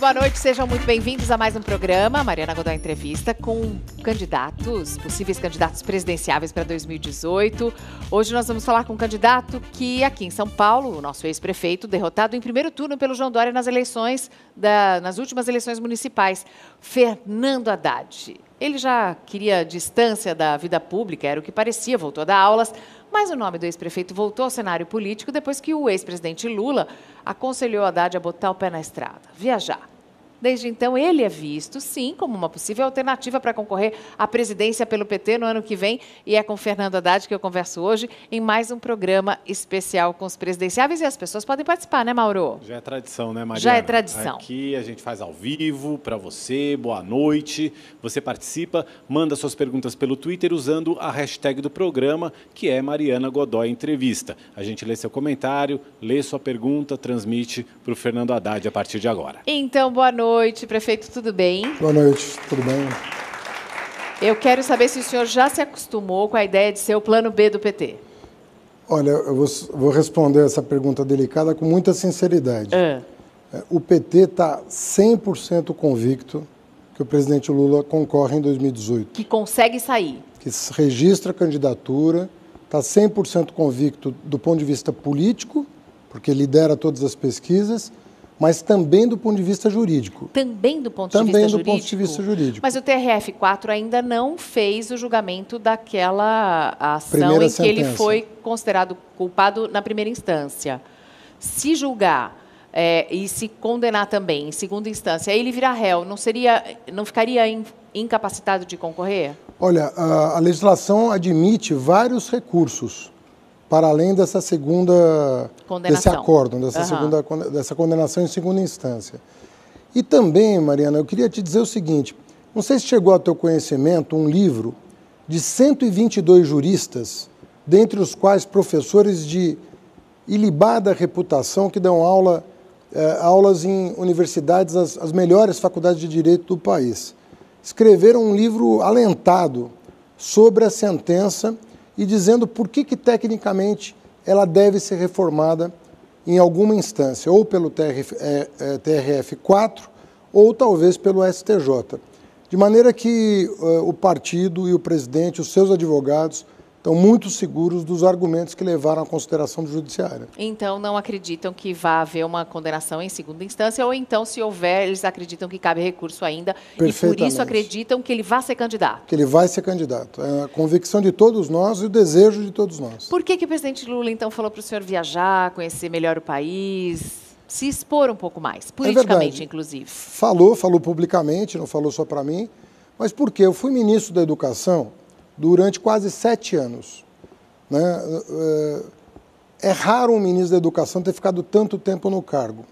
boa noite, sejam muito bem-vindos a mais um programa, Mariana Godoy Entrevista, com candidatos, possíveis candidatos presidenciáveis para 2018. Hoje nós vamos falar com um candidato que aqui em São Paulo, o nosso ex-prefeito, derrotado em primeiro turno pelo João Dória nas nas últimas eleições municipais, Fernando Haddad. Ele já queria distância da vida pública, era o que parecia, voltou a dar aulas, mas o nome do ex-prefeito voltou ao cenário político depois que o ex-presidente Lula aconselhou Haddad a botar o pé na estrada, viajar. Desde então, ele é visto, sim, como uma possível alternativa para concorrer à presidência pelo PT no ano que vem. E é com Fernando Haddad que eu converso hoje em mais um programa especial com os presidenciáveis. E as pessoas podem participar, né, Mauro? Já é tradição, né, Mariana? Já é tradição. Aqui a gente faz ao vivo, para você, boa noite. Você participa, manda suas perguntas pelo Twitter usando a hashtag do programa, que é Mariana Godoy Entrevista. A gente lê seu comentário, lê sua pergunta, transmite para o Fernando Haddad a partir de agora. Então, boa noite. Boa noite, prefeito, tudo bem? Boa noite, tudo bem? Eu quero saber se o senhor já se acostumou com a ideia de ser o plano B do PT. Olha, eu vou responder essa pergunta delicada com muita sinceridade. O PT está 100% convicto que o presidente Lula concorre em 2018. Que consegue sair. Que registra a candidatura, está 100% convicto do ponto de vista político, porque lidera todas as pesquisas, mas também do ponto de vista jurídico. Também do ponto de vista jurídico? Também do ponto de vista jurídico. Mas o TRF4 ainda não fez o julgamento daquela ação primeira em que sentença. ele foi considerado culpado na primeira instância. Se julgar e se condenar também em segunda instância, ele virar réu, não ficaria incapacitado de concorrer? Olha, a legislação admite vários recursos para além dessa segunda, desse acórdão, dessa condenação em segunda instância. E também, Mariana, eu queria te dizer o seguinte, não sei se chegou ao teu conhecimento um livro de 122 juristas, dentre os quais professores de ilibada reputação que dão aulas em universidades, as melhores faculdades de direito do país. Escreveram um livro alentado sobre a sentença e dizendo por que tecnicamente ela deve ser reformada em alguma instância, ou pelo TRF4, ou talvez pelo STJ. De maneira que o partido e o presidente, os seus advogados, estão muito seguros dos argumentos que levaram à consideração do judiciário. Então, não acreditam que vá haver uma condenação em segunda instância, ou então, se houver, eles acreditam que cabe recurso ainda, e por isso acreditam que ele vai ser candidato? Que ele vai ser candidato. É a convicção de todos nós e o desejo de todos nós. Por que o presidente Lula, então, falou para o senhor viajar, conhecer melhor o país, se expor um pouco mais, politicamente, inclusive? Falou publicamente, não falou só para mim, mas por quê? Eu fui ministro da Educação durante quase 7 anos. Né? É raro um ministro da Educação ter ficado tanto tempo no cargo.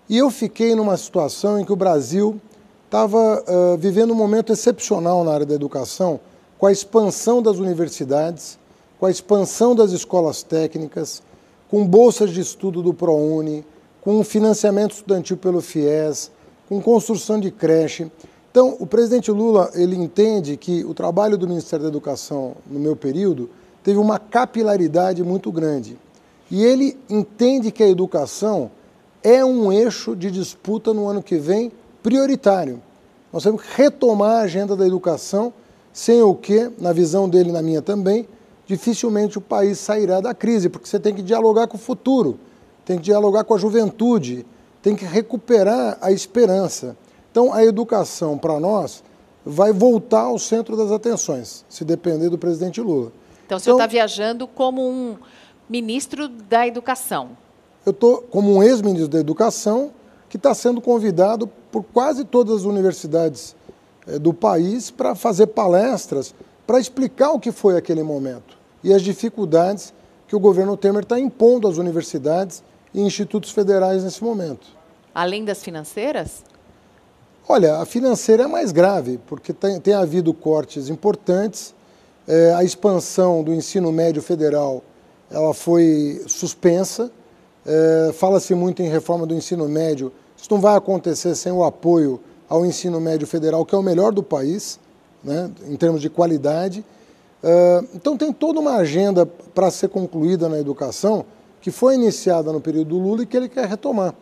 E eu fiquei numa situação em que o Brasil estava vivendo um momento excepcional na área da educação, com a expansão das universidades, com a expansão das escolas técnicas, com bolsas de estudo do ProUni, com financiamento estudantil pelo FIES, com construção de creche. Então, o presidente Lula, ele entende que o trabalho do Ministério da Educação, no meu período, teve uma capilaridade muito grande. E ele entende que a educação é um eixo de disputa no ano que vem prioritário. Nós temos que retomar a agenda da educação, sem o que, na visão dele e na minha também, dificilmente o país sairá da crise, porque você tem que dialogar com o futuro, tem que dialogar com a juventude, tem que recuperar a esperança. Então, a educação, para nós, vai voltar ao centro das atenções, se depender do presidente Lula. Então, o senhor está viajando como um ministro da Educação? Eu estou como um ex-ministro da Educação, que está sendo convidado por quase todas as universidades do país para fazer palestras, para explicar o que foi aquele momento e as dificuldades que o governo Temer está impondo às universidades e institutos federais nesse momento. Além das financeiras? Olha, a financeira é mais grave, porque tem havido cortes importantes, a expansão do ensino médio federal ela foi suspensa, fala-se muito em reforma do ensino médio, isso não vai acontecer sem o apoio ao ensino médio federal, que é o melhor do país, né, em termos de qualidade. Então tem toda uma agenda para ser concluída na educação, que foi iniciada no período do Lula e que ele quer retomar.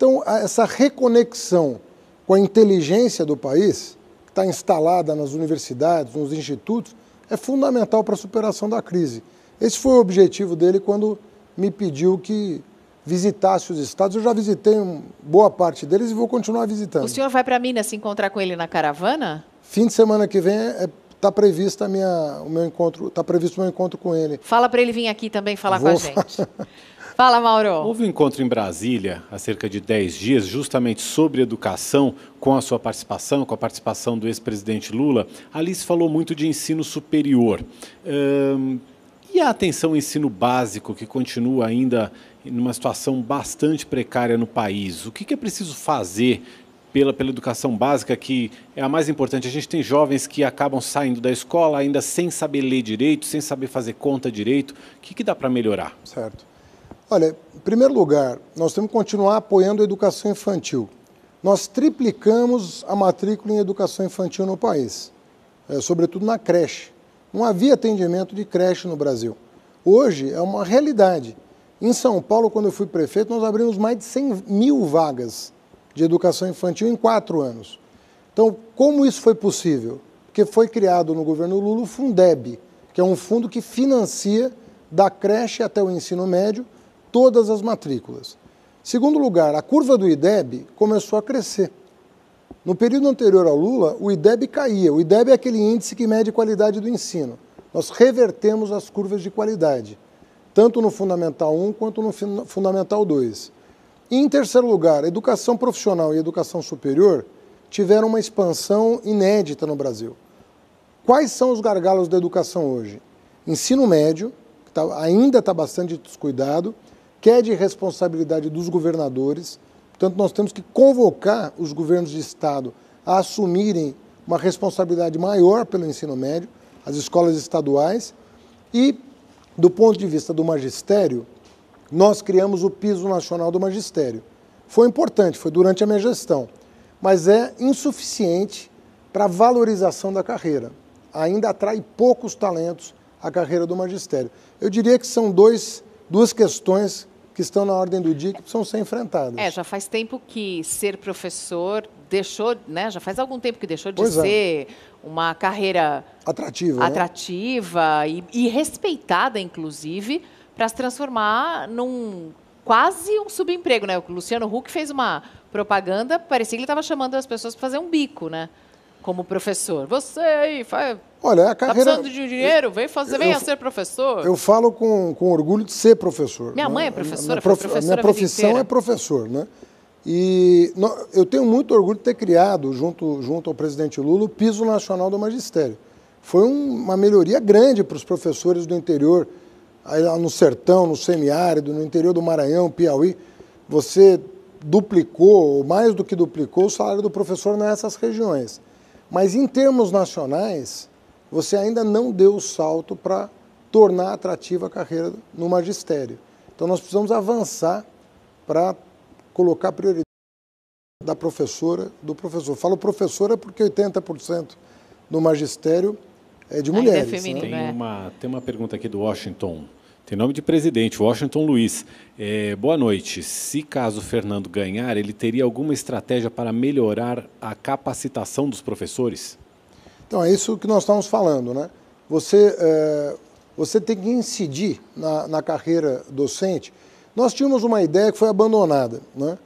Então, essa reconexão com a inteligência do país, que está instalada nas universidades, nos institutos, é fundamental para a superação da crise. Esse foi o objetivo dele quando me pediu que visitasse os estados. Eu já visitei boa parte deles e vou continuar visitando. O senhor vai para Minas se encontrar com ele na caravana? Fim de semana que vem está previsto o meu encontro com ele. Fala para ele vir aqui também falar com a gente. Fala, Mauro. Houve um encontro em Brasília, há cerca de 10 dias, justamente sobre educação, com a sua participação, com a participação do ex-presidente Lula. Ali se falou muito de ensino superior. E a atenção ao ensino básico, que continua ainda numa situação bastante precária no país? O que é preciso fazer pela educação básica, que é a mais importante? A gente tem jovens que acabam saindo da escola ainda sem saber ler direito, sem saber fazer conta direito. O que dá para melhorar? Certo. Olha, em primeiro lugar, nós temos que continuar apoiando a educação infantil. Nós triplicamos a matrícula em educação infantil no país, sobretudo na creche. Não havia atendimento de creche no Brasil. Hoje é uma realidade. Em São Paulo, quando eu fui prefeito, nós abrimos mais de 100 mil vagas de educação infantil em 4 anos. Então, como isso foi possível? Porque foi criado no governo Lula o Fundeb, que é um fundo que financia da creche até o ensino médio todas as matrículas. Segundo lugar, a curva do IDEB começou a crescer. No período anterior ao Lula, o IDEB caía. O IDEB é aquele índice que mede a qualidade do ensino. Nós revertemos as curvas de qualidade, tanto no Fundamental 1 quanto no Fundamental 2. E, em terceiro lugar, a educação profissional e a educação superior tiveram uma expansão inédita no Brasil. Quais são os gargalos da educação hoje? Ensino médio, que ainda está bastante descuidado, que é de responsabilidade dos governadores. Portanto, nós temos que convocar os governos de estado a assumirem uma responsabilidade maior pelo ensino médio, as escolas estaduais. E, do ponto de vista do magistério, nós criamos o Piso Nacional do Magistério. Foi importante, foi durante a minha gestão, mas é insuficiente para a valorização da carreira. Ainda atrai poucos talentos a carreira do magistério. Eu diria que são duas questões que estão na ordem do dia que precisam ser enfrentadas. Já faz tempo que ser professor deixou, né? Já faz algum tempo que deixou de ser uma carreira atrativa, né? e respeitada, inclusive, para se transformar num quase um subemprego, né? O Luciano Huck fez uma propaganda, parecia que ele estava chamando as pessoas para fazer um bico, né? Como professor. Você aí faz. Olha, a carreira. Tá precisando de dinheiro? Venha ser professor. Eu falo com orgulho de ser professor. Minha mãe é professora, minha profissão é professor, né? E eu tenho muito orgulho de ter criado, junto ao presidente Lula, o Piso Nacional do Magistério. Foi uma melhoria grande para os professores do interior, aí no sertão, no semiárido, no interior do Maranhão, Piauí. Você duplicou, ou mais do que duplicou, o salário do professor nessas regiões. Mas, em termos nacionais, você ainda não deu o salto para tornar atrativa a carreira no magistério. Então, nós precisamos avançar para colocar prioridade da professora, do professor. Falo professora porque 80% do magistério é de mulheres. É feminino, né? Tem uma pergunta aqui do Washington. Tem nome de presidente, Washington Luiz. Boa noite. Se caso Fernando ganhar, ele teria alguma estratégia para melhorar a capacitação dos professores? Então, é isso que nós estamos falando, né? Você tem que incidir na carreira docente. Nós tínhamos uma ideia que foi abandonada, né?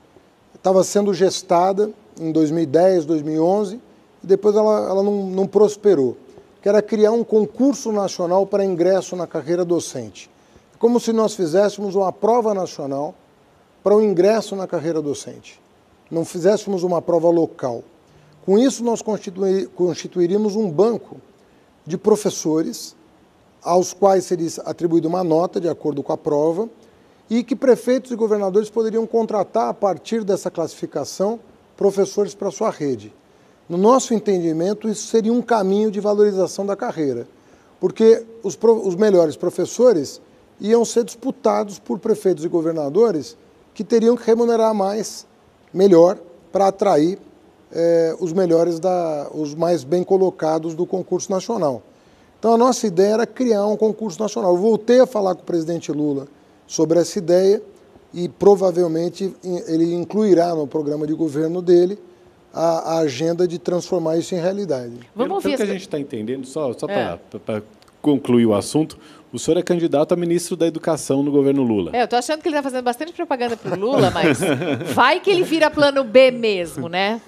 Estava sendo gestada em 2010, 2011, e depois ela não prosperou, que era criar um concurso nacional para ingresso na carreira docente. Como se nós fizéssemos uma prova nacional para o ingresso na carreira docente. Não fizéssemos uma prova local. Com isso, nós constituiríamos um banco de professores, aos quais seria atribuída uma nota de acordo com a prova, e que prefeitos e governadores poderiam contratar, a partir dessa classificação, professores para a sua rede. No nosso entendimento, isso seria um caminho de valorização da carreira, porque os melhores professores iam ser disputados por prefeitos e governadores que teriam que remunerar melhor, para atrair os mais bem colocados do concurso nacional. Então, a nossa ideia era criar um concurso nacional. Eu voltei a falar com o presidente Lula sobre essa ideia e provavelmente ele incluirá no programa de governo dele a agenda de transformar isso em realidade. Pelo que a gente está entendendo, só para concluir o assunto, o senhor é candidato a ministro da Educação no governo Lula. Eu estou achando que ele está fazendo bastante propaganda para o Lula, mas vai que ele vira plano B mesmo, né?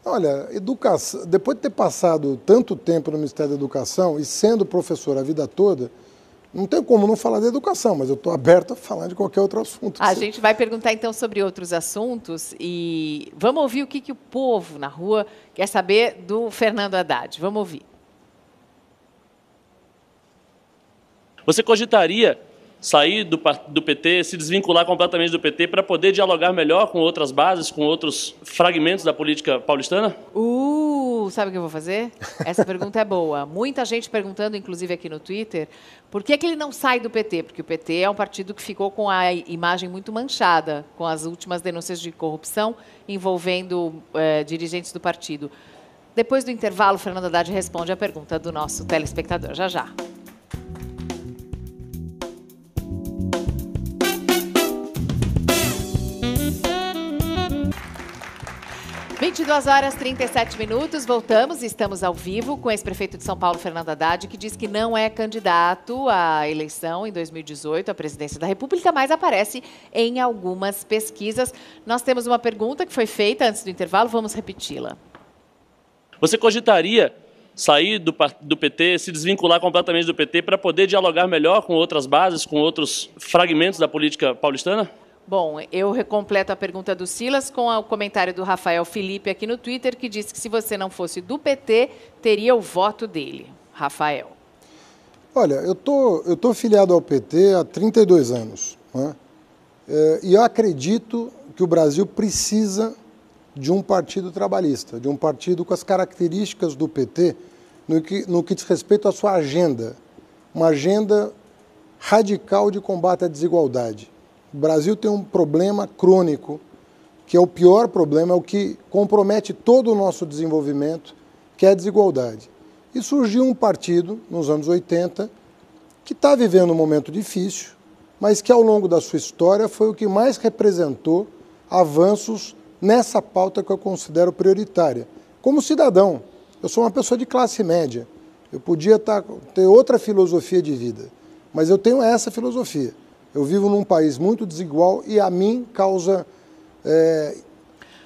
Olha, educação, depois de ter passado tanto tempo no Ministério da Educação e sendo professor a vida toda, não tem como não falar de educação, mas eu estou aberto a falar de qualquer outro assunto. A gente vai perguntar, então, sobre outros assuntos e vamos ouvir o que o povo na rua quer saber do Fernando Haddad. Vamos ouvir. Você cogitaria sair do PT, se desvincular completamente do PT para poder dialogar melhor com outras bases, com outros fragmentos da política paulistana? Sabe o que eu vou fazer? Essa pergunta é boa. Muita gente perguntando, inclusive aqui no Twitter, por que ele não sai do PT? Porque o PT é um partido que ficou com a imagem muito manchada com as últimas denúncias de corrupção envolvendo dirigentes do partido. Depois do intervalo, o Fernando Haddad responde a pergunta do nosso telespectador. Já, já. 22h37, voltamos, estamos ao vivo com o ex-prefeito de São Paulo, Fernando Haddad, que diz que não é candidato à eleição em 2018, à presidência da República, mas aparece em algumas pesquisas. Nós temos uma pergunta que foi feita antes do intervalo, vamos repeti-la. Você cogitaria sair do PT, se desvincular completamente do PT para poder dialogar melhor com outras bases, com outros fragmentos da política paulistana? Bom, eu recompleto a pergunta do Silas com o comentário do Rafael Felipe aqui no Twitter, que disse que se você não fosse do PT, teria o voto dele. Rafael. Olha, eu tô filiado ao PT há 32 anos, né? E eu acredito que o Brasil precisa de um partido trabalhista, de um partido com as características do PT no que diz respeito à sua agenda, uma agenda radical de combate à desigualdade. O Brasil tem um problema crônico, que é o pior problema, é o que compromete todo o nosso desenvolvimento, que é a desigualdade. E surgiu um partido, nos anos 80, que está vivendo um momento difícil, mas que ao longo da sua história foi o que mais representou avanços nessa pauta que eu considero prioritária. Como cidadão, eu sou uma pessoa de classe média, eu podia ter outra filosofia de vida, mas eu tenho essa filosofia. Eu vivo num país muito desigual e a mim causa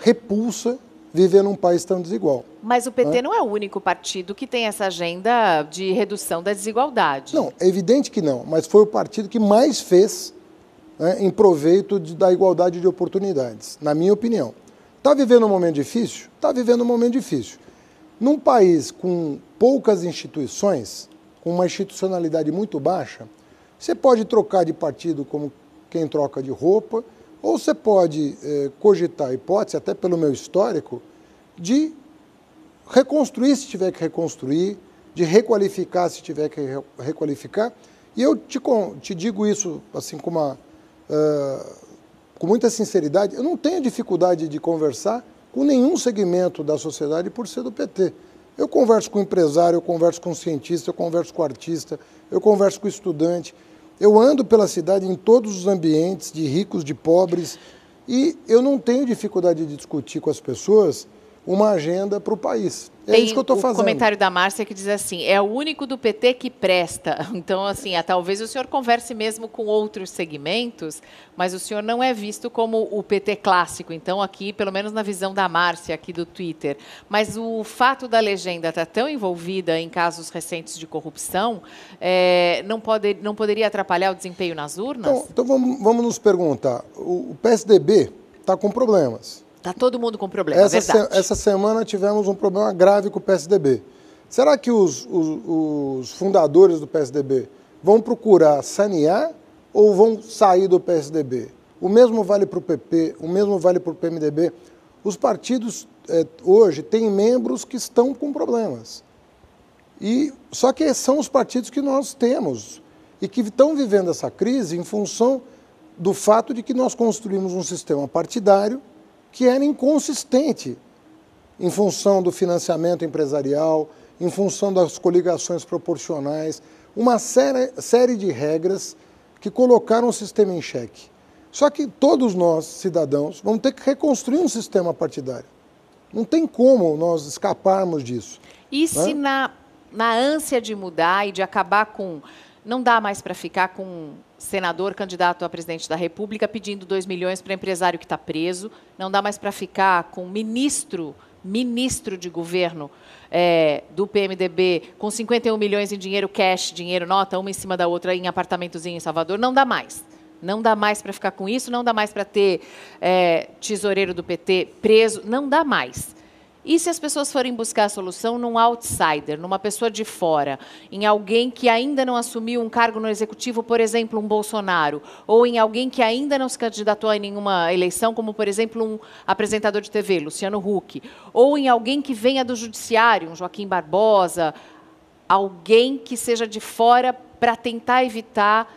repulsa viver num país tão desigual. Mas o PT não é o único partido que tem essa agenda de redução da desigualdade. Não, é evidente que não, mas foi o partido que mais fez, né, em proveito da igualdade de oportunidades, na minha opinião. Está vivendo um momento difícil? Está vivendo um momento difícil. Num país com poucas instituições, com uma institucionalidade muito baixa, você pode trocar de partido como quem troca de roupa, ou você pode cogitar a hipótese, até pelo meu histórico, de reconstruir se tiver que reconstruir, de requalificar se tiver que requalificar. E eu te digo isso assim com muita sinceridade, eu não tenho dificuldade de conversar com nenhum segmento da sociedade por ser do PT. Eu converso com empresário, eu converso com cientista, eu converso com artista, eu converso com estudante. Eu ando pela cidade em todos os ambientes, de ricos, de pobres, e eu não tenho dificuldade de discutir com as pessoas uma agenda para o país. É isso que eu estou fazendo. Tem o comentário da Márcia que diz assim, é o único do PT que presta. Então, assim, talvez o senhor converse mesmo com outros segmentos, mas o senhor não é visto como o PT clássico. Então, aqui, pelo menos na visão da Márcia, aqui do Twitter. Mas o fato da legenda estar tão envolvida em casos recentes de corrupção, não poderia atrapalhar o desempenho nas urnas? Então vamos nos perguntar. O PSDB está com problemas. Está todo mundo com problema, verdade. Essa semana tivemos um problema grave com o PSDB. Será que os fundadores do PSDB vão procurar sanear ou vão sair do PSDB? O mesmo vale para o PP, o mesmo vale para o PMDB. Os partidos hoje têm membros que estão com problemas. Só que são os partidos que nós temos e que estão vivendo essa crise em função do fato de que nós construímos um sistema partidário que era inconsistente em função do financiamento empresarial, em função das coligações proporcionais, uma série de regras que colocaram o sistema em xeque. Só que todos nós, cidadãos, vamos ter que reconstruir um sistema partidário. Não tem como nós escaparmos disso. E se na ânsia de mudar e de acabar com... Não dá mais para ficar com um senador candidato a presidente da República pedindo 2 milhões para empresário que está preso, não dá mais para ficar com ministro de governo do PMDB com 51 milhões em dinheiro cash, dinheiro nota, uma em cima da outra em apartamentozinho em Salvador, não dá mais. Não dá mais para ficar com isso, não dá mais para ter tesoureiro do PT preso, não dá mais. E se as pessoas forem buscar a solução num outsider, numa pessoa de fora, em alguém que ainda não assumiu um cargo no executivo, por exemplo, um Bolsonaro, ou em alguém que ainda não se candidatou a nenhuma eleição, como, por exemplo, um apresentador de TV, Luciano Huck, ou em alguém que venha do judiciário, um Joaquim Barbosa, alguém que seja de fora para tentar evitar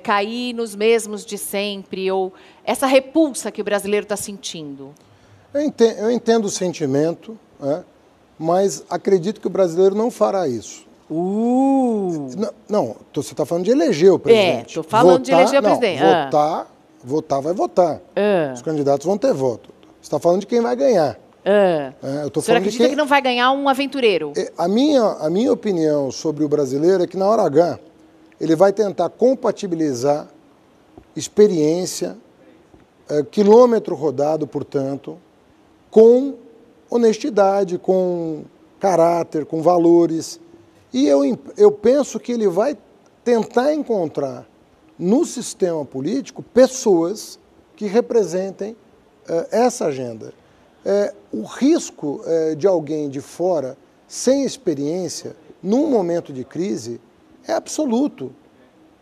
cair nos mesmos de sempre, ou essa repulsa que o brasileiro está sentindo? Eu entendo o sentimento, mas acredito que o brasileiro não fará isso. Não, você está falando de eleger o presidente. Estou falando de eleger o presidente. Votar vai votar. Os candidatos vão ter voto. Você está falando de quem vai ganhar. Você acredita que não vai ganhar um aventureiro? A minha opinião sobre o brasileiro é que, na hora H, ele vai tentar compatibilizar experiência, quilômetro rodado, portanto, com honestidade, com caráter, com valores. E eu penso que ele vai tentar encontrar no sistema político pessoas que representem essa agenda. O risco de alguém de fora, sem experiência, num momento de crise, é absoluto.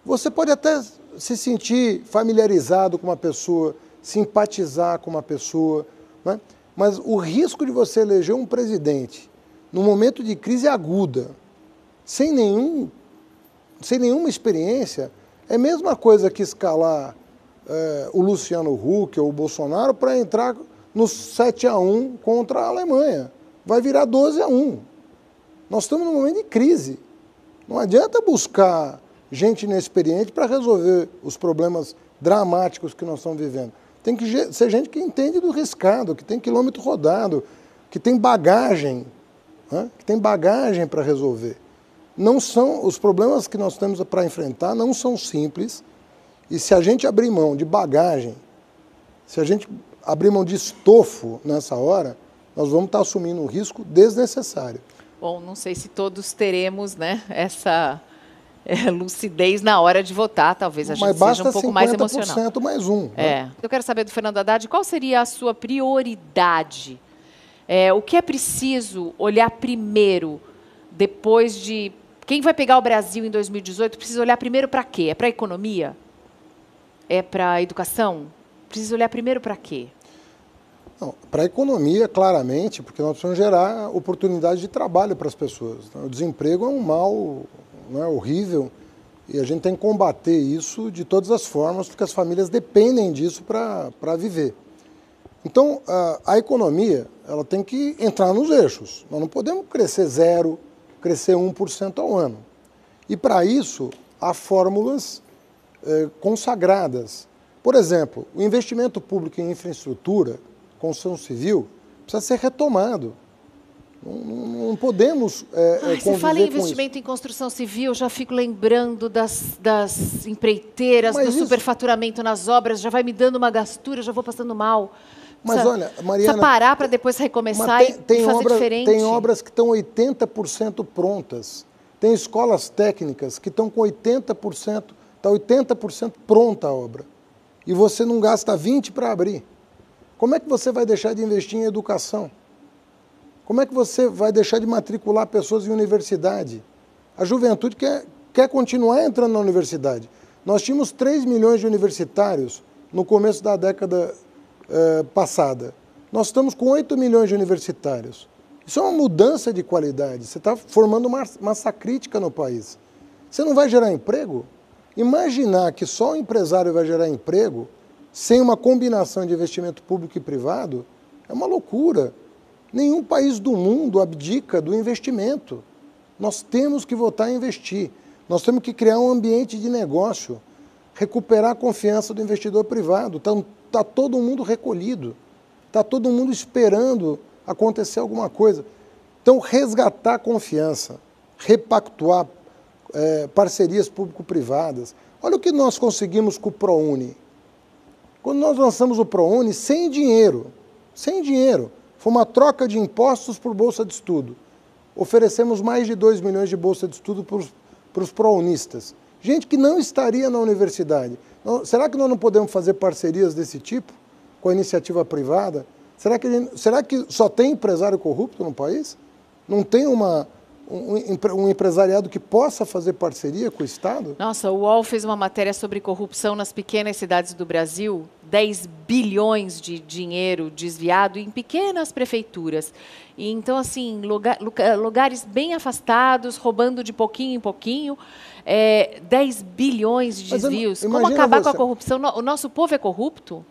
Você pode até se sentir familiarizado com uma pessoa, simpatizar com uma pessoa, né? Mas o risco de você eleger um presidente num momento de crise aguda, sem nenhuma experiência, é a mesma coisa que escalar o Luciano Huck ou o Bolsonaro para entrar no 7-1 contra a Alemanha. Vai virar 12-1. Nós estamos num momento de crise. Não adianta buscar gente inexperiente para resolver os problemas dramáticos que nós estamos vivendo. Tem que ser gente que entende do riscado, que tem quilômetro rodado, que tem bagagem, que tem bagagem para resolver. Os problemas que nós temos para enfrentar não são simples, e se a gente abrir mão de bagagem, se a gente abrir mão de estofo nessa hora, nós vamos estar assumindo um risco desnecessário. Bom, não sei se todos teremos, né, essa lucidez na hora de votar, talvez a gente seja um pouco mais emocional. Mas basta 50% mais um. Né? Eu quero saber do Fernando Haddad, qual seria a sua prioridade? O que é preciso olhar primeiro, depois de... Quem vai pegar o Brasil em 2018 precisa olhar primeiro para quê? É para a economia? É para a educação? Precisa olhar primeiro para quê? Para a economia, claramente, porque nós precisamos gerar oportunidade de trabalho para as pessoas. O desemprego é um mal horrível e a gente tem que combater isso de todas as formas, porque as famílias dependem disso para viver. Então, a economia ela tem que entrar nos eixos. Nós não podemos crescer 0%, crescer 1% ao ano. E, para isso, há fórmulas consagradas. Por exemplo, o investimento público em infraestrutura, construção civil, precisa ser retomado. Não podemos você fala em investimento em construção civil, já fico lembrando das empreiteiras, do superfaturamento nas obras, já vai me dando uma gastura, já vou passando mal. Mas olha, Mariana... Precisa parar para depois recomeçar e fazer diferente. Tem obras que estão 80% prontas. Tem escolas técnicas que estão com 80%, está 80% pronta a obra. E você não gasta 20% para abrir. Como é que você vai deixar de investir em educação? Como é que você vai deixar de matricular pessoas em universidade? A juventude quer continuar entrando na universidade. Nós tínhamos 3 milhões de universitários no começo da década passada. Nós estamos com 8 milhões de universitários. Isso é uma mudança de qualidade. Você está formando uma massa crítica no país. Você não vai gerar emprego? Imaginar que só o empresário vai gerar emprego sem uma combinação de investimento público e privado é uma loucura. Nenhum país do mundo abdica do investimento. Nós temos que voltar a investir. Nós temos que criar um ambiente de negócio. recuperar a confiança do investidor privado. Está todo mundo recolhido, está todo mundo esperando acontecer alguma coisa. Então, resgatar a confiança, repactuar parcerias público-privadas. Olha o que nós conseguimos com o ProUni. Quando nós lançamos o ProUni, sem dinheiro, foi uma troca de impostos por bolsa de estudo. Oferecemos mais de 2 milhões de bolsa de estudo para os ProUnistas. Gente que não estaria na universidade. Será que nós não podemos fazer parcerias desse tipo com a iniciativa privada? Será que só tem empresário corrupto no país? Não tem um empresariado que possa fazer parceria com o Estado? Nossa, o UOL fez uma matéria sobre corrupção nas pequenas cidades do Brasil, 10 bilhões de dinheiro desviado em pequenas prefeituras. E, então, assim, lugares bem afastados, roubando de pouquinho em pouquinho, 10 bilhões de desvios. Como acabar com a corrupção? O nosso povo é corrupto?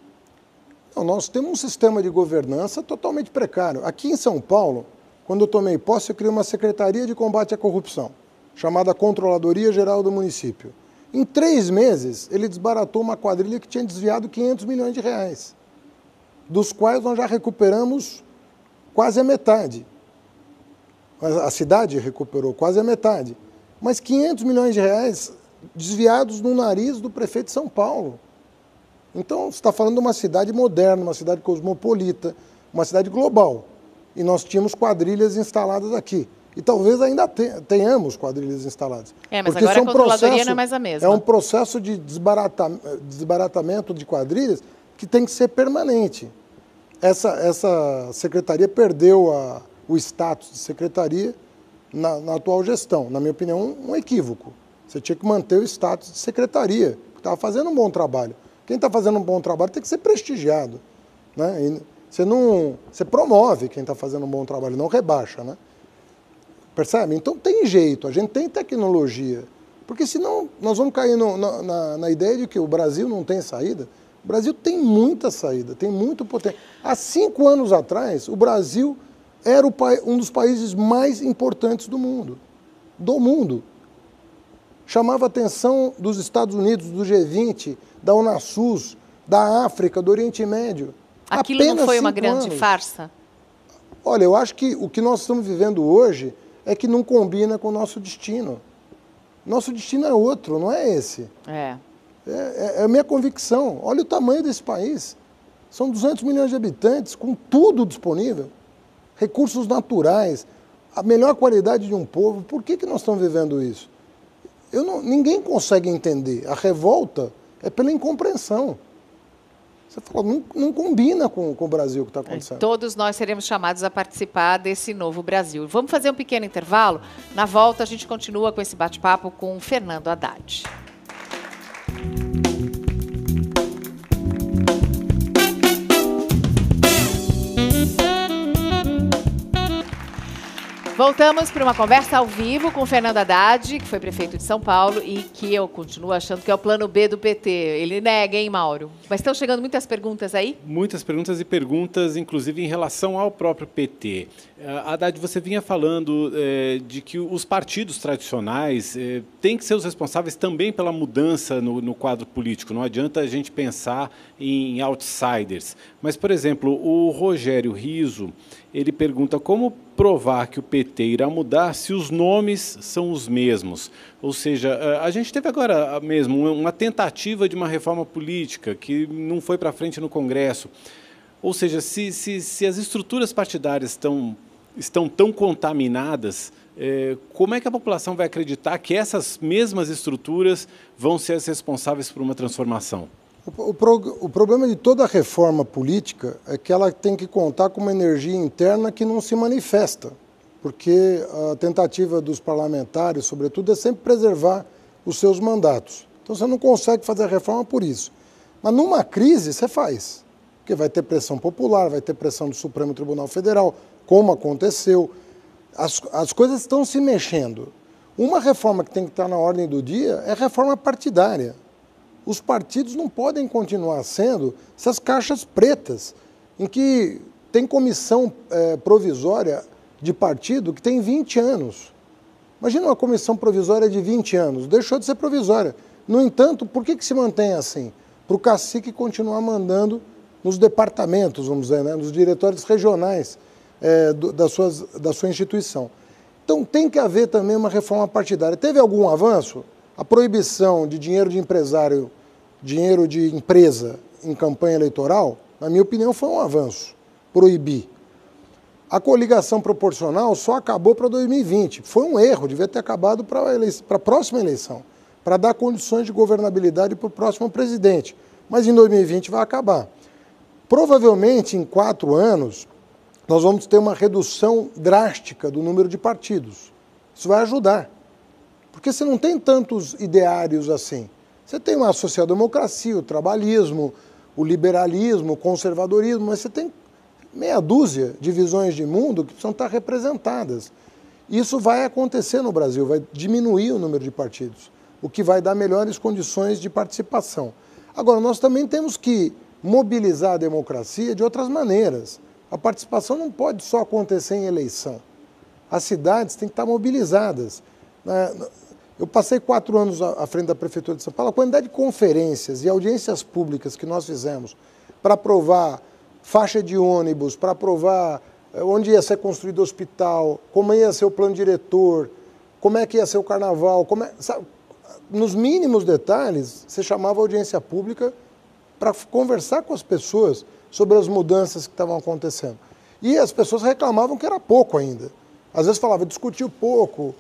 Não, nós temos um sistema de governança totalmente precário. Aqui em São Paulo, quando eu tomei posse, eu criei uma Secretaria de Combate à Corrupção, chamada Controladoria Geral do Município. Em 3 meses, ele desbaratou uma quadrilha que tinha desviado 500 milhões de reais, dos quais nós já recuperamos quase a metade. A cidade recuperou quase a metade. Mas 500 milhões de reais desviados no nariz do prefeito de São Paulo. Então, você está falando de uma cidade moderna, uma cidade cosmopolita, uma cidade global. E nós tínhamos quadrilhas instaladas aqui. E talvez ainda tenhamos quadrilhas instaladas. Mas agora a controladoria não é mais a mesma. É um processo de desbaratamento de quadrilhas que tem que ser permanente. Essa secretaria perdeu o status de secretaria na atual gestão. Na minha opinião, um equívoco. Você tinha que manter o status de secretaria, que estava fazendo um bom trabalho. Quem está fazendo um bom trabalho tem que ser prestigiado, né? E você promove quem está fazendo um bom trabalho, não rebaixa, né? Percebe? Então tem jeito, a gente tem tecnologia. Porque senão nós vamos cair na ideia de que o Brasil não tem saída. O Brasil tem muita saída, tem muito potencial. Há 5 anos atrás, o Brasil era um dos países mais importantes do mundo. Chamava a atenção dos Estados Unidos, do G20, da UNASUS, da África, do Oriente Médio. Aquilo não foi uma grande farsa? Olha, eu acho que o que nós estamos vivendo hoje é que não combina com o nosso destino. Nosso destino é outro, não é esse. É a minha convicção. Olha o tamanho desse país. São 200 milhões de habitantes, com tudo disponível. Recursos naturais, a melhor qualidade de um povo. Por que nós estamos vivendo isso? Ninguém consegue entender. A revolta é pela incompreensão. Você falou, não combina com o Brasil que está acontecendo. Todos nós seremos chamados a participar desse novo Brasil. Vamos fazer um pequeno intervalo? Na volta, a gente continua com esse bate-papo com o Fernando Haddad. Voltamos para uma conversa ao vivo com o Fernando Haddad, que foi prefeito de São Paulo e que eu continuo achando que é o plano B do PT. Ele nega, hein, Mauro? Mas estão chegando muitas perguntas aí? Muitas perguntas, inclusive em relação ao próprio PT. Haddad, você vinha falando de que os partidos tradicionais têm que ser os responsáveis também pela mudança no quadro político. Não adianta a gente pensar em outsiders. Mas, por exemplo, o Rogério Rizzo, ele pergunta como provar que o PT irá mudar se os nomes são os mesmos. Ou seja, a gente teve agora mesmo uma tentativa de uma reforma política que não foi para frente no Congresso. Ou seja, se as estruturas partidárias estão tão contaminadas, como é que a população vai acreditar que essas mesmas estruturas vão ser as responsáveis por uma transformação? O problema de toda reforma política é que ela tem que contar com uma energia interna que não se manifesta, porque a tentativa dos parlamentares, sobretudo, é sempre preservar os seus mandatos. Então você não consegue fazer a reforma por isso. Mas numa crise você faz, porque vai ter pressão popular, vai ter pressão do Supremo Tribunal Federal, como aconteceu. As coisas estão se mexendo. Uma reforma que tem que estar na ordem do dia é a reforma partidária. Os partidos não podem continuar sendo essas caixas pretas, em que tem comissão provisória de partido que tem 20 anos. Imagina uma comissão provisória de 20 anos, deixou de ser provisória. No entanto, por que se mantém assim? Para o cacique continuar mandando nos departamentos, vamos dizer, né, nos diretórios regionais da sua instituição. Então, tem que haver também uma reforma partidária. Teve algum avanço? A proibição de dinheiro de empresário, dinheiro de empresa em campanha eleitoral, na minha opinião, foi um avanço. Proibir. A coligação proporcional só acabou para 2020. Foi um erro, devia ter acabado para a próxima eleição, para dar condições de governabilidade para o próximo presidente. Mas em 2020 vai acabar. Provavelmente, em 4 anos, nós vamos ter uma redução drástica do número de partidos. Isso vai ajudar. Porque você não tem tantos ideários assim. Você tem a social-democracia, o trabalhismo, o liberalismo, o conservadorismo, mas você tem meia dúzia de visões de mundo que precisam estar representadas. Isso vai acontecer no Brasil, vai diminuir o número de partidos, o que vai dar melhores condições de participação. Agora, nós também temos que mobilizar a democracia de outras maneiras. A participação não pode só acontecer em eleição. As cidades têm que estar mobilizadas. Eu passei 4 anos à frente da Prefeitura de São Paulo. A quantidade de conferências e audiências públicas que nós fizemos para aprovar faixa de ônibus, para aprovar onde ia ser construído o hospital, como ia ser o plano diretor, como é que ia ser o carnaval, sabe, nos mínimos detalhes, você chamava a audiência pública para conversar com as pessoas sobre as mudanças que estavam acontecendo. E as pessoas reclamavam que era pouco ainda. Às vezes falava, discutiu pouco,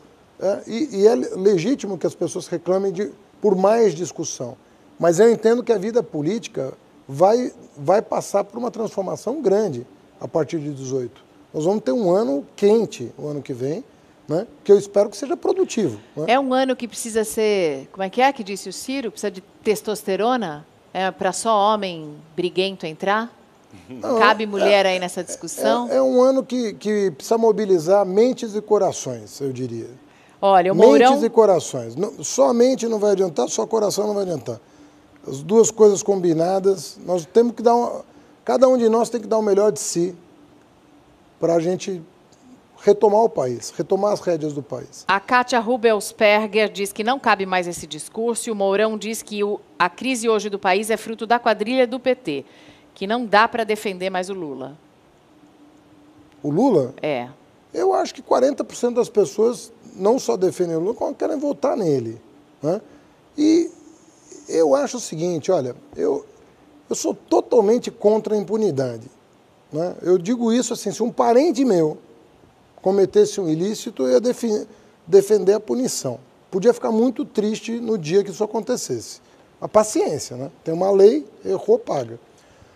e é legítimo que as pessoas reclamem por mais discussão. Mas eu entendo que a vida política vai passar por uma transformação grande a partir de 18. Nós vamos ter um ano quente o ano que vem, né, que eu espero que seja produtivo. Né? É um ano que precisa ser, como é que disse o Ciro? Precisa de testosterona? Para só homem briguento entrar? Não, cabe mulher aí nessa discussão? É um ano que precisa mobilizar mentes e corações, eu diria. Olha, o Mourão... Mentes e corações. Só mente não vai adiantar, só coração não vai adiantar. As duas coisas combinadas, nós temos que cada um de nós tem que dar o melhor de si para a gente retomar o país, retomar as rédeas do país. A Kátia Rubelsperger diz que não cabe mais esse discurso e o Mourão diz que a crise hoje do país é fruto da quadrilha do PT, que não dá para defender mais o Lula. O Lula? É. Eu acho que 40% das pessoas não só defendem o Lula, como querem votar nele. Né? E eu acho o seguinte, olha, eu sou totalmente contra a impunidade. Né? Eu digo isso assim, se um parente meu cometesse um ilícito, eu ia defender a punição. Podia ficar muito triste no dia que isso acontecesse. A paciência, né? Tem uma lei, errou, paga.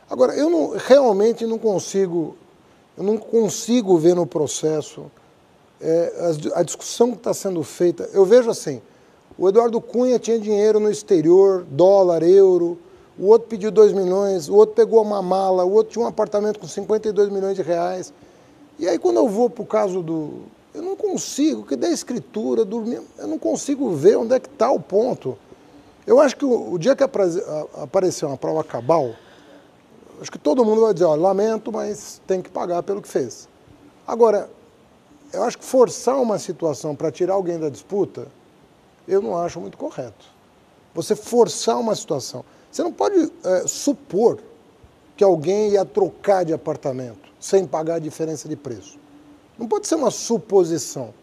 Agora, eu realmente não consigo ver no processo a discussão que está sendo feita. Eu vejo assim, o Eduardo Cunha tinha dinheiro no exterior, dólar, euro, o outro pediu 2 milhões, o outro pegou uma mala, o outro tinha um apartamento com 52 milhões de reais. E aí, quando eu vou para o caso eu não consigo, que da escritura, dormir, eu não consigo ver onde é que está o ponto. Eu acho que o dia que aparecer uma prova cabal, acho que todo mundo vai dizer, ó, lamento, mas tem que pagar pelo que fez. Agora, eu acho que forçar uma situação para tirar alguém da disputa, eu não acho muito correto. Você forçar uma situação. Você não pode supor que alguém ia trocar de apartamento sem pagar a diferença de preço. Não pode ser uma suposição.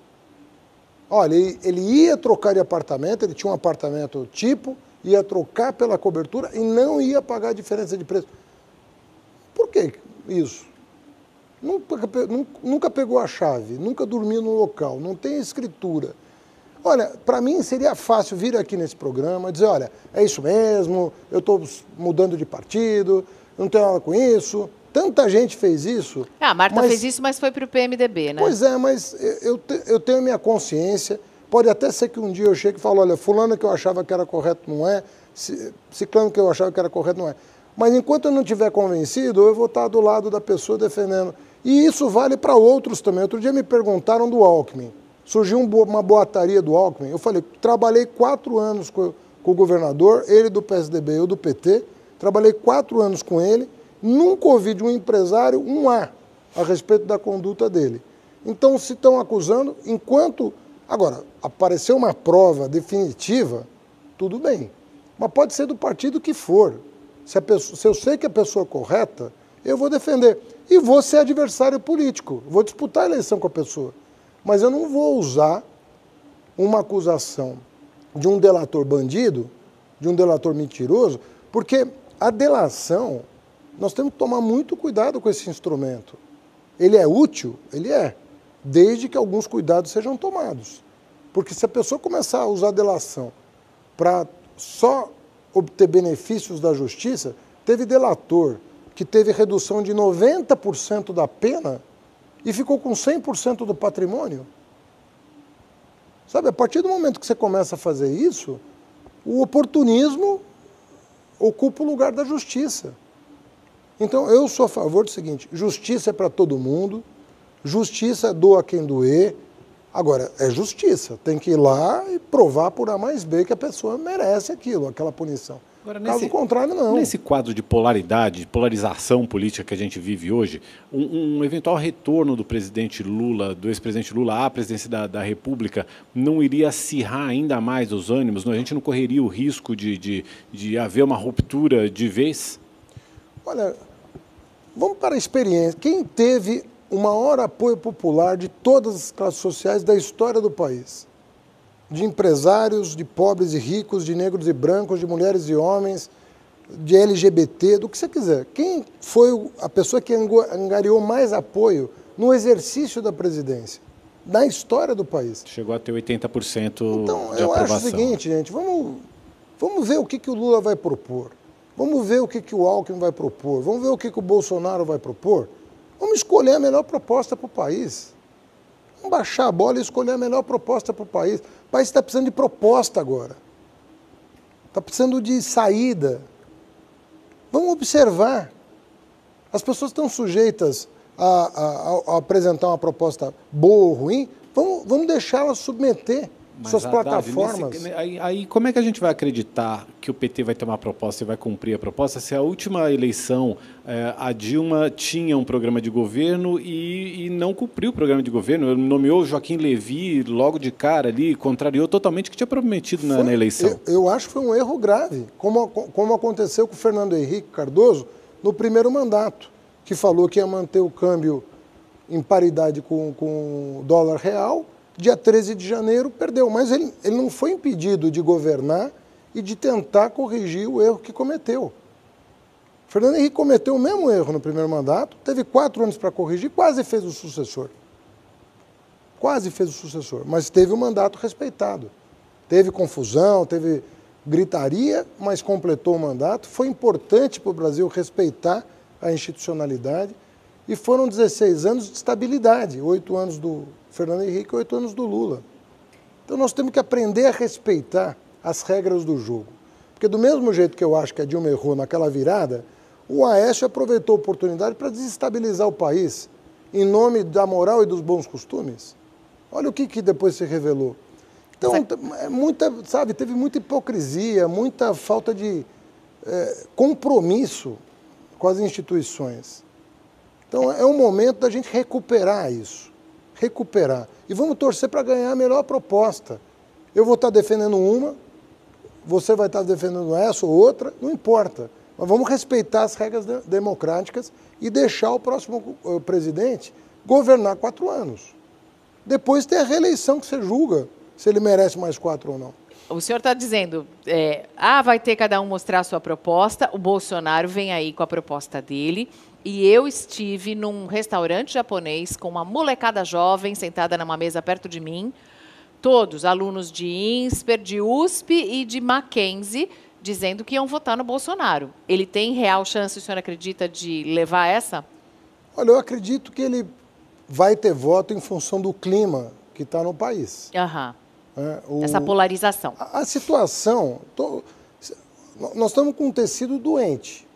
Olha, ele ia trocar de apartamento, ele tinha um apartamento tipo, ia trocar pela cobertura e não ia pagar a diferença de preço. Por que isso? Nunca pegou a chave, nunca dormiu no local, não tem escritura. Olha, para mim seria fácil vir aqui nesse programa e dizer, olha, é isso mesmo, eu estou mudando de partido, eu não tenho nada com isso. Tanta gente fez isso. A Marta fez isso, mas foi para o PMDB, né? Pois é, mas eu tenho minha consciência. Pode até ser que um dia eu chegue e fale, olha, fulano que eu achava que era correto não é, ciclano que eu achava que era correto não é. Mas enquanto eu não estiver convencido, eu vou estar do lado da pessoa defendendo. E isso vale para outros também. Outro dia me perguntaram do Alckmin. Surgiu uma boataria do Alckmin. Eu falei, trabalhei 4 anos com o governador, ele do PSDB, eu do PT. Trabalhei 4 anos com ele. Nunca ouvi de um empresário um A respeito da conduta dele. Então, se estão acusando, enquanto... Agora, apareceu uma prova definitiva, tudo bem. mas pode ser do partido que for. Se eu sei que a pessoa é correta, eu vou defender. E vou ser adversário político, vou disputar a eleição com a pessoa. Mas eu não vou usar uma acusação de um delator bandido, de um delator mentiroso, porque a delação, nós temos que tomar muito cuidado com esse instrumento. Ele é útil? Ele é, desde que alguns cuidados sejam tomados. Porque se a pessoa começar a usar a delação para só obter benefícios da justiça, teve delator que teve redução de 90% da pena e ficou com 100% do patrimônio. Sabe, a partir do momento que você começa a fazer isso, o oportunismo ocupa o lugar da justiça. Então, eu sou a favor do seguinte, justiça é para todo mundo, justiça doa quem doer. Agora, é justiça, tem que ir lá e provar por A mais B que a pessoa merece aquilo, aquela punição. Agora, Caso contrário, não. Nesse quadro de polaridade, de polarização política que a gente vive hoje, um eventual retorno do presidente Lula, do ex-presidente Lula à presidência da República, não iria acirrar ainda mais os ânimos? A gente não correria o risco de haver uma ruptura de vez? Olha, vamos para a experiência. Quem teve o maior apoio popular de todas as classes sociais da história do país? De empresários, de pobres e ricos, de negros e brancos, de mulheres e homens, de LGBT, do que você quiser. Quem foi a pessoa que angariou mais apoio no exercício da presidência, na história do país? Chegou a ter 80% então, de aprovação. Eu acho o seguinte, gente, vamos ver o que o Lula vai propor. Vamos ver o que o Alckmin vai propor. Vamos ver o que o Bolsonaro vai propor. Vamos escolher a melhor proposta para o país. Vamos baixar a bola e escolher a melhor proposta para o país. O país está precisando de proposta agora. Está precisando de saída. Vamos observar. As pessoas estão sujeitas a apresentar uma proposta boa ou ruim. Vamos deixá-las submeter suas plataformas. Aí como é que a gente vai acreditar que o PT vai ter uma proposta e vai cumprir a proposta se a última eleição a Dilma tinha um programa de governo e não cumpriu o programa de governo? Nomeou Joaquim Levy logo de cara ali, contrariou totalmente o que tinha prometido na eleição. Eu acho que foi um erro grave, como aconteceu com o Fernando Henrique Cardoso no primeiro mandato, que falou que ia manter o câmbio em paridade com o dólar real. Dia 13 de janeiro perdeu, mas ele não foi impedido de governar e de tentar corrigir o erro que cometeu. Fernando Henrique cometeu o mesmo erro no primeiro mandato, teve 4 anos para corrigir, quase fez o sucessor. Quase fez o sucessor, mas teve o mandato respeitado. Teve confusão, teve gritaria, mas completou o mandato. Foi importante para o Brasil respeitar a institucionalidade e foram 16 anos de estabilidade, 8 anos do Fernando Henrique e 8 anos do Lula. Então nós temos que aprender a respeitar as regras do jogo. Porque do mesmo jeito que eu acho que a Dilma errou naquela virada, o Aécio aproveitou a oportunidade para desestabilizar o país em nome da moral e dos bons costumes. Olha o que depois se revelou. Então, teve muita hipocrisia, muita falta de compromisso com as instituições. Então é um momento da gente recuperar isso. Recuperar. E vamos torcer para ganhar a melhor proposta. Eu vou estar defendendo uma, você vai estar defendendo essa ou outra, não importa. Mas vamos respeitar as regras democráticas e deixar o próximo presidente governar 4 anos. Depois tem a reeleição que você julga se ele merece mais 4 ou não. O senhor está dizendo, vai ter cada um mostrar a sua proposta, o Bolsonaro vem aí com a proposta dele, e eu estive num restaurante japonês com uma molecada jovem sentada numa mesa perto de mim, todos alunos de INSPER, de USP e de Mackenzie, dizendo que iam votar no Bolsonaro. Ele tem real chance, o senhor acredita, de levar essa? Olha, eu acredito que ele vai ter voto em função do clima que está no país. Aham. Essa polarização. A situação, nós estamos com um tecido doente,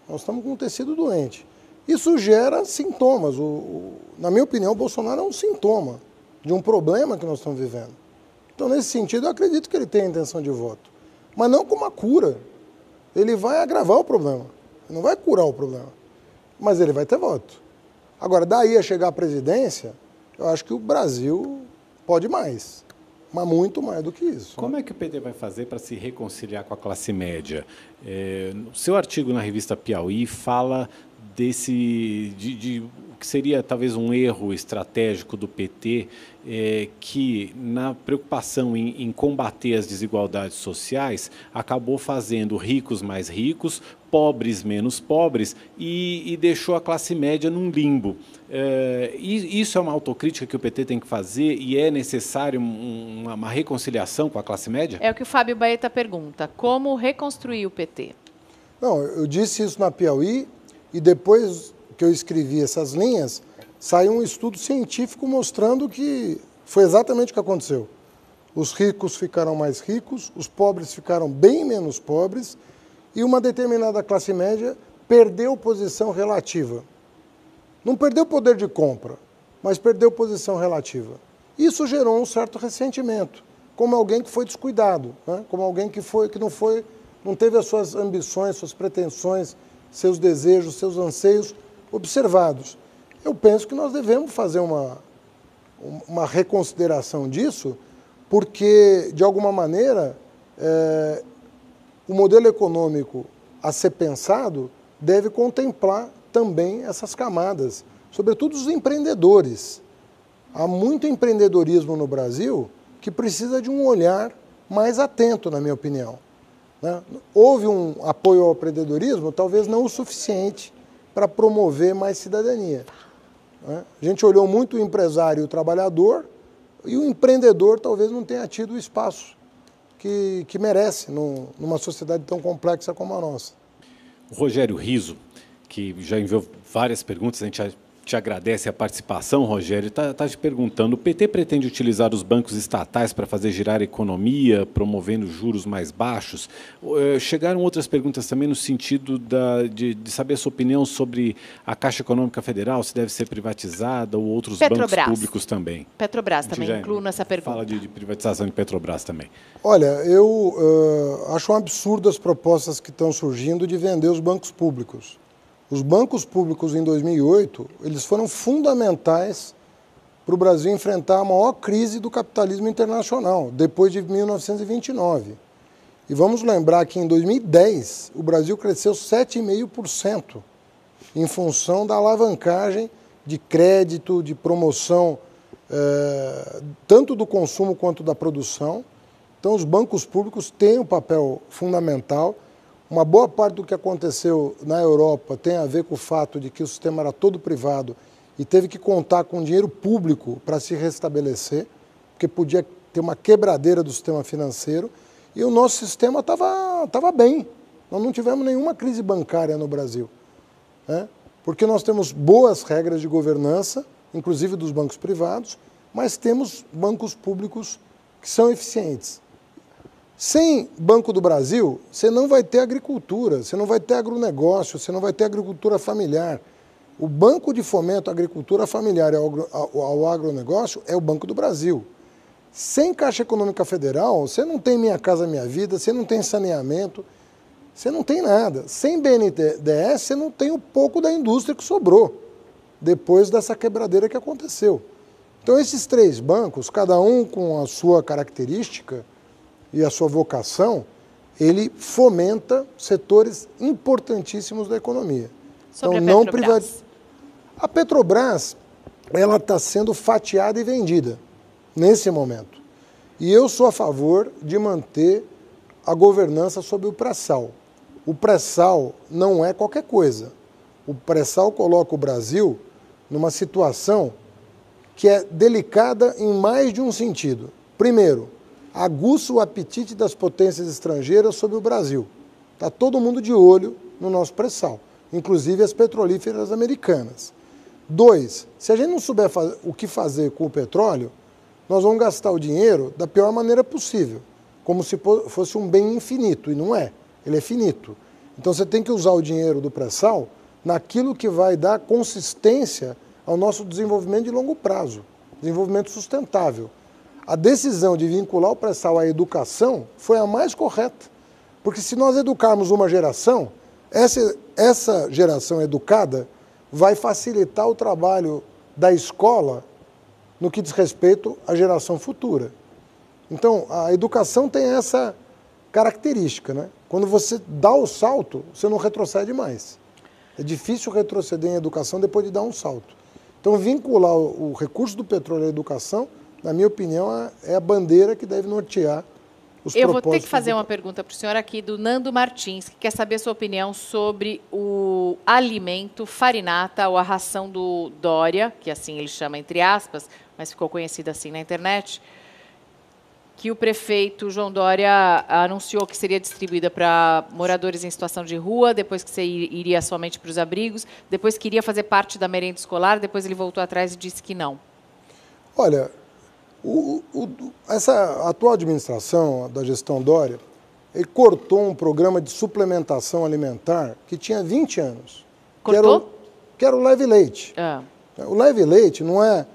Isso gera sintomas. Na minha opinião, o Bolsonaro é um sintoma de um problema que nós estamos vivendo. Então, nesse sentido, eu acredito que ele tem a intenção de voto, mas não como uma cura. Ele vai agravar o problema, ele não vai curar o problema, mas ele vai ter voto. Agora, daí a chegar à presidência, eu acho que o Brasil pode mais. mas muito mais do que isso. Como é que o PT vai fazer para se reconciliar com a classe média? O seu artigo na revista Piauí fala de que seria talvez um erro estratégico do PT, que na preocupação em combater as desigualdades sociais, acabou fazendo ricos mais ricos, pobres menos pobres e deixou a classe média num limbo. Isso é uma autocrítica que o PT tem que fazer e é necessário uma reconciliação com a classe média? É o que o Fábio Baeta pergunta, como reconstruir o PT? Não, eu disse isso na Piauí e depois que eu escrevi essas linhas, saiu um estudo científico mostrando que foi exatamente o que aconteceu. Os ricos ficaram mais ricos, os pobres ficaram bem menos pobres e uma determinada classe média perdeu posição relativa. Não perdeu poder de compra, mas perdeu posição relativa. Isso gerou um certo ressentimento, como alguém que foi descuidado, né? Como alguém que não teve as suas ambições, suas pretensões, seus desejos, seus anseios observados. Eu penso que nós devemos fazer uma reconsideração disso, porque, de alguma maneira, o modelo econômico a ser pensado deve contemplar também essas camadas, sobretudo os empreendedores. Há muito empreendedorismo no Brasil que precisa de um olhar mais atento, na minha opinião. Né? Houve um apoio ao empreendedorismo, talvez não o suficiente para promover mais cidadania. Né? A gente olhou muito o empresário e o trabalhador, e o empreendedor talvez não tenha tido o espaço que merece numa sociedade tão complexa como a nossa. O Rogério Rizzo, que já enviou várias perguntas, a gente te agradece a participação, Rogério, está te perguntando, o PT pretende utilizar os bancos estatais para fazer girar a economia, promovendo juros mais baixos? Chegaram outras perguntas também no sentido de saber a sua opinião sobre a Caixa Econômica Federal, se deve ser privatizada ou outros bancos públicos também. Petrobras também incluo nessa pergunta. Fala de privatização de Petrobras também. Olha, eu acho um absurdo as propostas que estão surgindo de vender os bancos públicos. Os bancos públicos em 2008, eles foram fundamentais para o Brasil enfrentar a maior crise do capitalismo internacional, depois de 1929. E vamos lembrar que em 2010 o Brasil cresceu 7,5% em função da alavancagem de crédito, de promoção, tanto do consumo quanto da produção. Então os bancos públicos têm um papel fundamental. Uma boa parte do que aconteceu na Europa tem a ver com o fato de que o sistema era todo privado e teve que contar com dinheiro público para se restabelecer, porque podia ter uma quebradeira do sistema financeiro, e o nosso sistema estava bem. Nós não tivemos nenhuma crise bancária no Brasil, né? Porque nós temos boas regras de governança, inclusive dos bancos privados, mas temos bancos públicos que são eficientes. Sem Banco do Brasil, você não vai ter agricultura, você não vai ter agronegócio, você não vai ter agricultura familiar. O Banco de Fomento à Agricultura Familiar e ao Agronegócio é o Banco do Brasil. Sem Caixa Econômica Federal, você não tem Minha Casa Minha Vida, você não tem saneamento, você não tem nada. Sem BNDES, você não tem o pouco da indústria que sobrou, depois dessa quebradeira que aconteceu. Então, esses três bancos, cada um com a sua característica e a sua vocação, ele fomenta setores importantíssimos da economia. Sobre então, a Petrobras. A Petrobras, ela está sendo fatiada e vendida nesse momento. E eu sou a favor de manter a governança sobre o pré-sal. O pré-sal não é qualquer coisa. O pré-sal coloca o Brasil numa situação que é delicada em mais de um sentido. Primeiro, aguça o apetite das potências estrangeiras sobre o Brasil. Está todo mundo de olho no nosso pré-sal, inclusive as petrolíferas americanas. 2, se a gente não souber o que fazer com o petróleo, nós vamos gastar o dinheiro da pior maneira possível, como se fosse um bem infinito, e não é, ele é finito. Então você tem que usar o dinheiro do pré-sal naquilo que vai dar consistência ao nosso desenvolvimento de longo prazo, desenvolvimento sustentável. A decisão de vincular o pré-sal à educação foi a mais correta, porque se nós educarmos uma geração, essa geração educada vai facilitar o trabalho da escola no que diz respeito à geração futura. Então, a educação tem essa característica, né? Quando você dá o salto, você não retrocede mais. É difícil retroceder em educação depois de dar um salto. Então, vincular o recurso do petróleo à educação, na minha opinião, é a bandeira que deve nortear os propósitos. Eu vou ter que fazer uma pergunta para o senhor aqui do Nando Martins, que quer saber a sua opinião sobre o alimento farinata ou a ração do Dória, que assim ele chama entre aspas, mas ficou conhecida assim na internet, que o prefeito João Dória anunciou que seria distribuída para moradores em situação de rua, depois que iria somente para os abrigos, depois que iria fazer parte da merenda escolar, depois ele voltou atrás e disse que não. Olha, essa atual administração da gestão Dória, ele cortou um programa de suplementação alimentar que tinha 20 anos. Cortou? Que era o Leve Leite. Ah. O Leve Leite não é...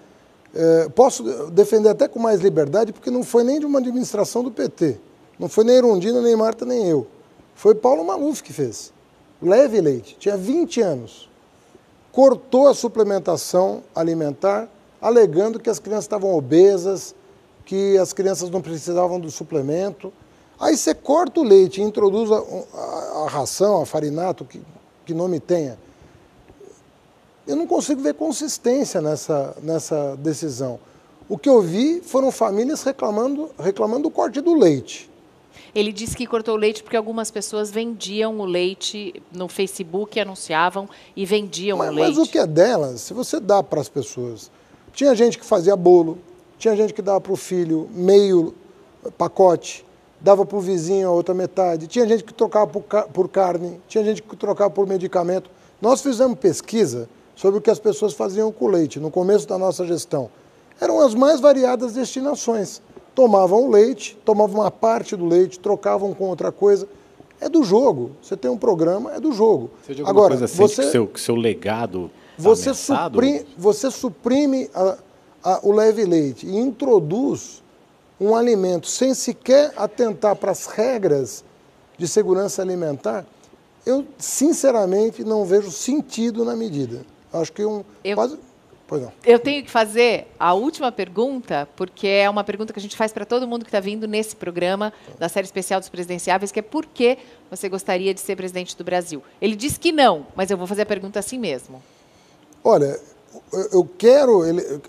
posso defender até com mais liberdade, porque não foi nem de uma administração do PT. Não foi nem Erundina, nem Marta, nem eu. Foi Paulo Maluf que fez. Leve Leite. Tinha 20 anos. Cortou a suplementação alimentar, alegando que as crianças estavam obesas, que as crianças não precisavam do suplemento. Aí você corta o leite e introduz a ração, a farinato, que nome tenha. Eu não consigo ver consistência nessa decisão. O que eu vi foram famílias reclamando do corte do leite. Ele disse que cortou o leite porque algumas pessoas vendiam o leite no Facebook, anunciavam e vendiam o leite. Mas o que é delas, se você dá para as pessoas... Tinha gente que fazia bolo, tinha gente que dava para o filho meio pacote, dava para o vizinho a outra metade, tinha gente que trocava por carne, tinha gente que trocava por medicamento. Nós fizemos pesquisa sobre o que as pessoas faziam com o leite no começo da nossa gestão. Eram as mais variadas destinações. Tomavam o leite, tomavam uma parte do leite, trocavam com outra coisa. É do jogo. Você tem um programa, é do jogo. Você de alguma coisa sente que seu legado você suprime o leve leite e introduz um alimento sem sequer atentar para as regras de segurança alimentar. Eu, sinceramente, não vejo sentido na medida. Acho que Pois não. Eu tenho que fazer a última pergunta, porque é uma pergunta que a gente faz para todo mundo que está vindo nesse programa da série especial dos presidenciáveis, que é por que você gostaria de ser presidente do Brasil? Ele disse que não, mas eu vou fazer a pergunta assim mesmo. Olha, eu quero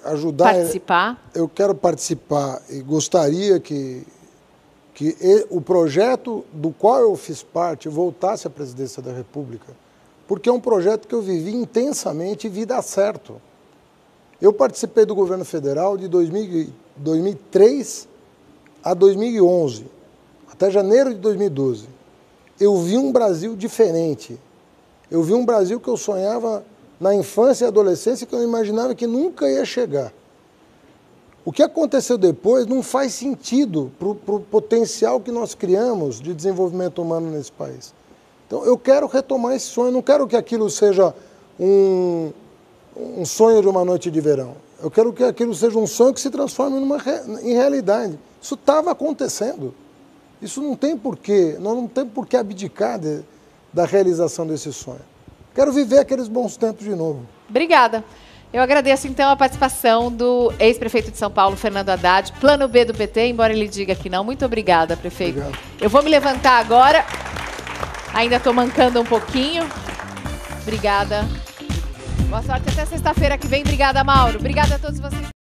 ajudar... Participar? Eu quero participar e gostaria que o projeto do qual eu fiz parte voltasse à presidência da República, porque é um projeto que eu vivi intensamente e vi dar certo. Eu participei do governo federal de 2003 a 2011, até janeiro de 2012. Eu vi um Brasil diferente. Eu vi um Brasil que eu sonhava na infância e adolescência que eu imaginava que nunca ia chegar. O que aconteceu depois não faz sentido para o potencial que nós criamos de desenvolvimento humano nesse país. Então, eu quero retomar esse sonho, não quero que aquilo seja um sonho de uma noite de verão. Eu quero que aquilo seja um sonho que se transforme em realidade. Isso estava acontecendo. Isso não tem porquê, nós não temos por que abdicar da realização desse sonho. Quero viver aqueles bons tempos de novo. Obrigada. Eu agradeço, então, a participação do ex-prefeito de São Paulo, Fernando Haddad, plano B do PT, embora ele diga que não. Muito obrigada, prefeito. Obrigado. Eu vou me levantar agora. Ainda estou mancando um pouquinho. Obrigada. Boa sorte até sexta-feira que vem. Obrigada, Mauro. Obrigada a todos vocês.